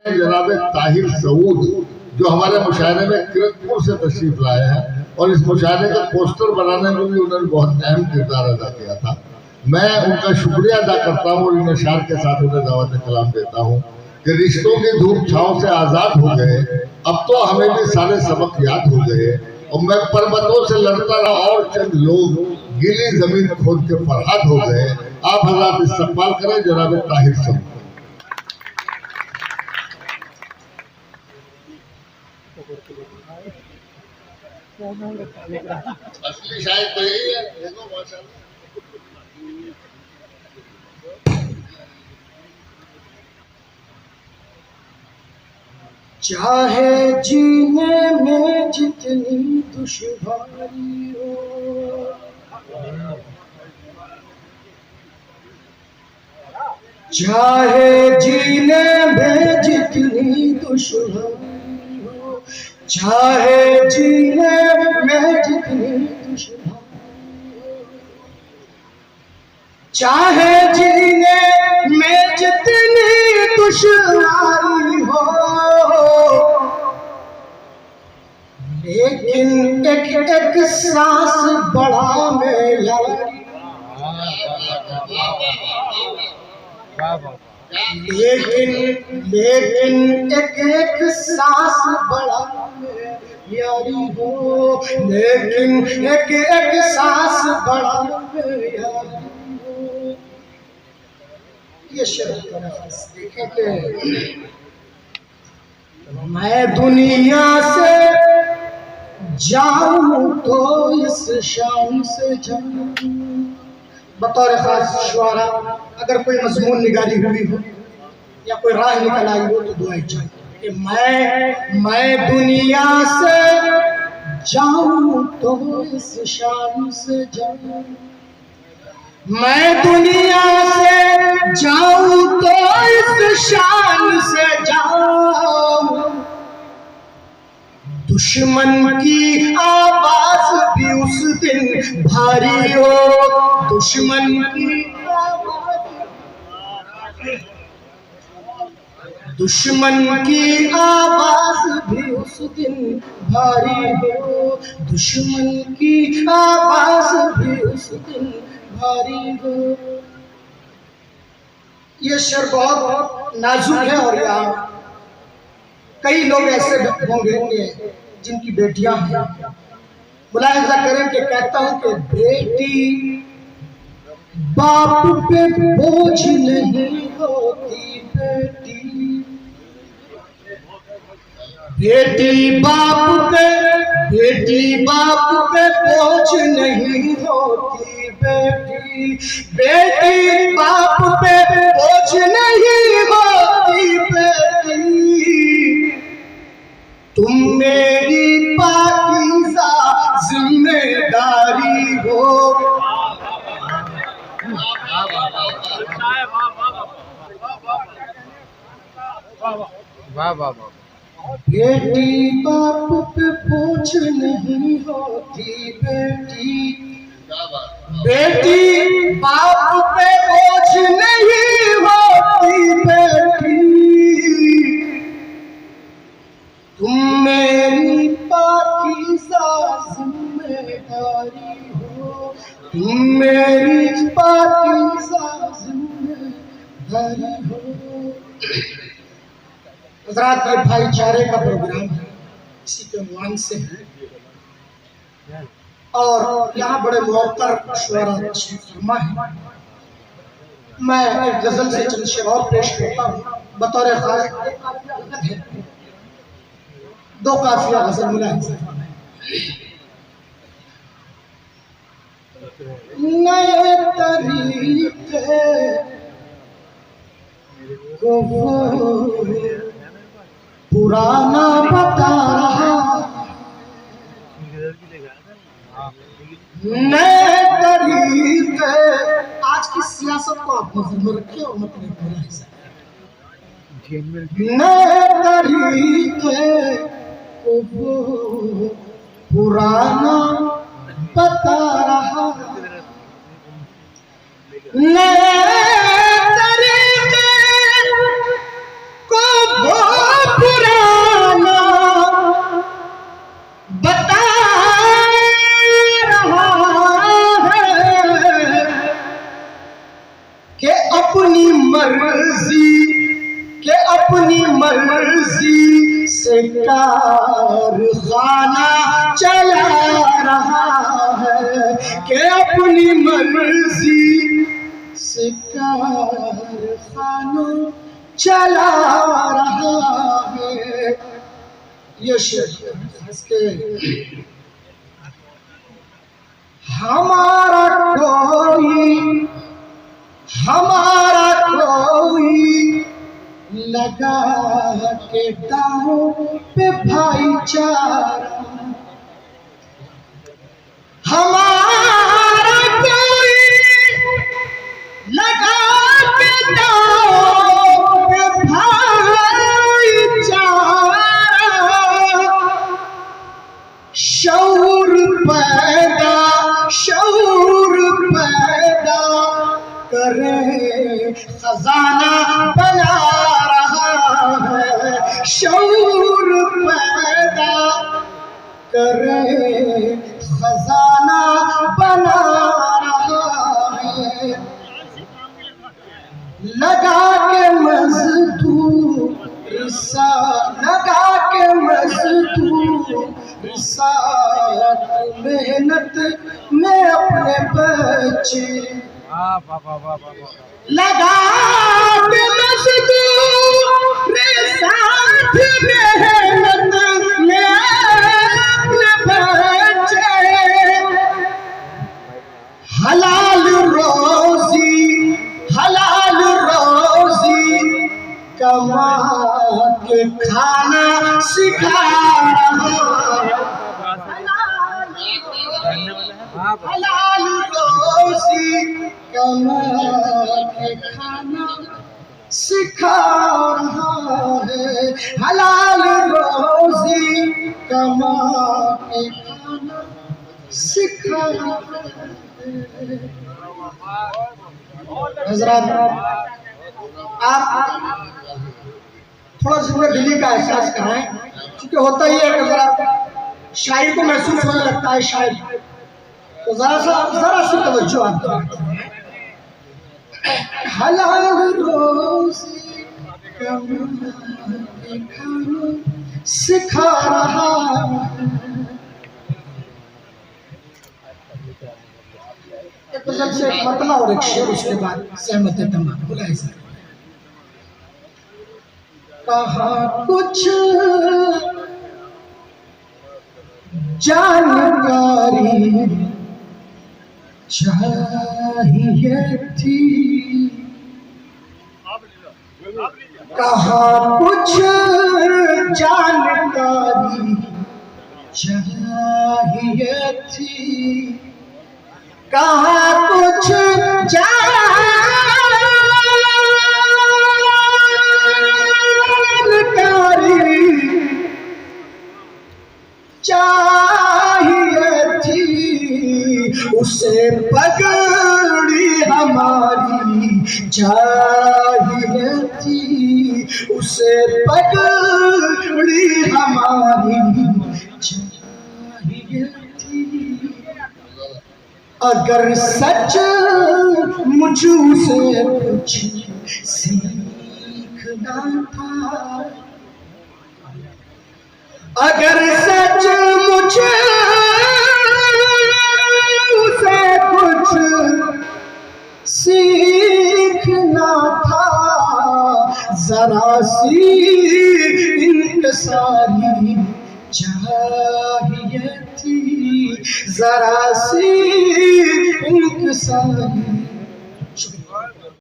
जनाब ताहिर सऊद जो हमारे मुशायरे में किरतपुर से तशरीफ लाए हैं और इस मुशायरे का पोस्टर बनाने में भी उन्होंने बहुत अहम किरदार अदा किया था। मैं उनका शुक्रिया अदा करता हूँ और इन अशार के साथ उन्हें दावत कलाम देता हूँ कि रिश्तों की धूप छाँव से आज़ाद हो गए, अब तो हमें भी सारे सबक याद हो गए और मैं पर्वतों से लड़ता रहा और चंद लोग गीली जमीन खोद के फरहाद हो गए। आप हज़रात इस्तकबाल करें जनाब ताहिर सऊद। असली शायद तो यही है, देखो माशाल्लाह। चाहे जीने में जितनी दुश्वारी हो, चाहे जीने में जितनी दुश्वारी हो, चाहे जीने में जितनी दुश्वारी हो, चाहे जीने में जितनी दुश्वारी हो, लेकिन एक एक सांस बढ़ा में यारी, लेकिन एक एक सांस बढ़ा में यारी हो, लेकिन एक एक सांस बढ़ा में यारी हो। ये शर्त देखेंगे मैं दुनिया से जाऊं तो इस शान से जाऊं। बतौर खास शुआरा अगर कोई मजमून निगारी हुई हो या कोई राह निकल आई हो तो दुआई चाहिए कि मैं दुनिया से जाऊं तो इस शान से जाऊं, मैं दुनिया से जाऊं तो इस शान से जाऊं। दुश्मन की आवाज भी उस दिन भारी हो, दुश्मन की आवाज, दुश्मन की आवाज भी उस दिन भारी हो, दुश्मन की आवाज भी उस दिन भारी हो। ये शेर बहुत नाजुक है और यहाँ कई लोग ऐसे होंगे जिनकी बेटियां हैं। मुलाहिजा करें कि कहता हूं कि बेटी बाप पे बोझ नहीं होती, बेटी बाप पे बोझ नहीं होती, बेटी बाप पे बोझ नहीं होती, बेटी तुम मेरी पाकीज़ा जिम्मेदारी हो। बेटी बाप पे बोझ नहीं होती, बेटी बाप पे बोझ नहीं होती, बेटी तुम मेरी पाकीज़ा जिम्मेदारी हो, तुम मेरी पाकीज़ा जिम्मेदारी हो। हज़रात ये भाईचारे का प्रोग्राम है, इसी के उन्वान से है और यहाँ बड़े मुअत्तर शुआरा फरमा है। मैं गजल से चंद शेर और पेश करता हूँ बतौर खास। दो काफिया गजल मुलाहिजा नए तरीके को पुराना बता रहा, नए तरीके। आज की सियासत को आप नजर में रखिए और मतलब नए तरीके को पुराना बता रहा, नए तरीके को अपनी मर्जी से कारखाना चला रहा है, कि अपनी मर्जी से कारखाना चला रहा है। ये शेर इसके हमारा कोई लगा के दांव पे भाईचारा, हमारा कोई लगा के दांव पे भाईचारा, शऊर पैदा करे खजाना बना रहा है, शऊर पैदा करे खजाना बना रहा है। लगा के मजदूर साथ मेहनत में अपने बच्चे लगा के मजदूर साथ मेहनत में अपने बच्चे, हलाल रोजी कमा के खाना सिखा रहा है, हलाल रोजी कमा के खाना सिखा रहा है, हलाल रोजी कमा के खाना सिखा रहा है। हज़रात, आप थोड़ा सा दिल्ली का एहसास कराएं, क्योंकि होता ही है कि जरा शायरी को महसूस होने लगता है शायद, तो जरा सी तवज्जो आप हलाल रोजी कमा के खाना सिखा रहा है। एक गजल से एक मतला और एक शेर, उसके बाद सहमत है तमाम। बोला ऐसा, कहा कुछ जानकारी चाहिए थी, कहा कुछ जानकारी चाहिए थी, कहा कुछ जानकारी चाहिए थी, उसे पगड़ी हमारी चाहिए थी, उसे पगड़ी हमारी चाहिए थी। अगर सच मुझसे कुछ सीखना था, अगर सच मुझसे कुछ सीखना था, जरा सी इंकसारी चाहिए थी, जरा सी इंकसारी